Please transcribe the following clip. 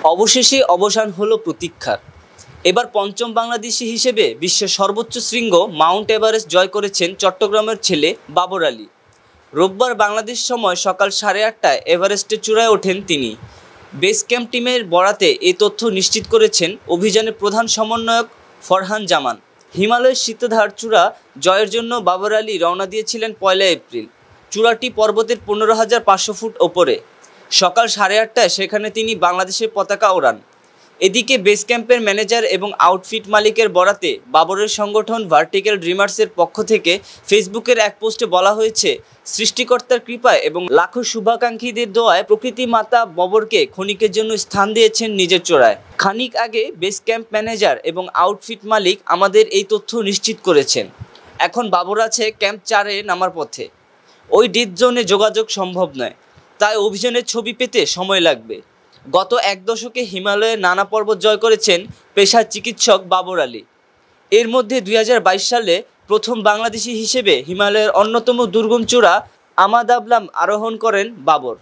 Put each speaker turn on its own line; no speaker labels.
অবশেষে অবসান হলো প্রতীক্ষার। এবার পঞ্চম বাংলাদেশি হিসেবে বিশ্বের সর্বোচ্চ শৃঙ্গ মাউন্ট এভারেস্ট জয় করেছেন চট্টগ্রামের ছেলে বাবর আলী। রোববার বাংলাদেশ সময় সকাল 8:30টায় এভারেস্টের চূড়ায় ওঠেন তিনি। বেস ক্যাম্প টিমের বরাতে এই তথ্য নিশ্চিত করেছেন অভিযানের প্রধান সমন্বয়ক ফরহান জামান। হিমালয়ের শীতধার চূড়া জয়ের জন্য বাবর আলী রওনা দিয়েছিলেন 1 এপ্রিল। চূড়াটি পর্বতের 15,500 ফুট ওপরে। সকাল 8:30টায় সেখানে তিনি বাংলাদেশের পতাকা ওড়ান। এদিকে বেস ক্যাম্পের ম্যানেজার এবং আউটফিট মালিকের বরাতে বাবরের সংগঠন ভার্টিক্যাল ড্রিমার্সের পক্ষ থেকে ফেসবুকের এক পোস্টে বলা হয়েছে, সৃষ্টিকর্তার কৃপায় এবং লাখো শুভাকাঙ্ক্ষীদের দোয়ায় প্রকৃতি মাতা বাবরকে ক্ষণিকের জন্য স্থান দিয়েছেন নিজের চূড়ায়। খানিক আগে বেস ক্যাম্প ম্যানেজার এবং আউটফিট মালিক আমাদের এই তথ্য নিশ্চিত করেছেন। এখন বাবর আছে ক্যাম্প 4-এ নামার পথে। ওই ডেড জোনে যোগাযোগ সম্ভব নয়, তাই অভিযানের ছবি পেতে সময় লাগবে। গত 1 দশকে হিমালয়ের নানা পর্বত জয় করেছেন পেশার চিকিৎসক বাবর আলী। এর মধ্যে 2022 সালে প্রথম বাংলাদেশি হিসেবে হিমালয়ের অন্যতম দুর্গম চূড়া আমাদাবলাম আরোহণ করেন বাবর।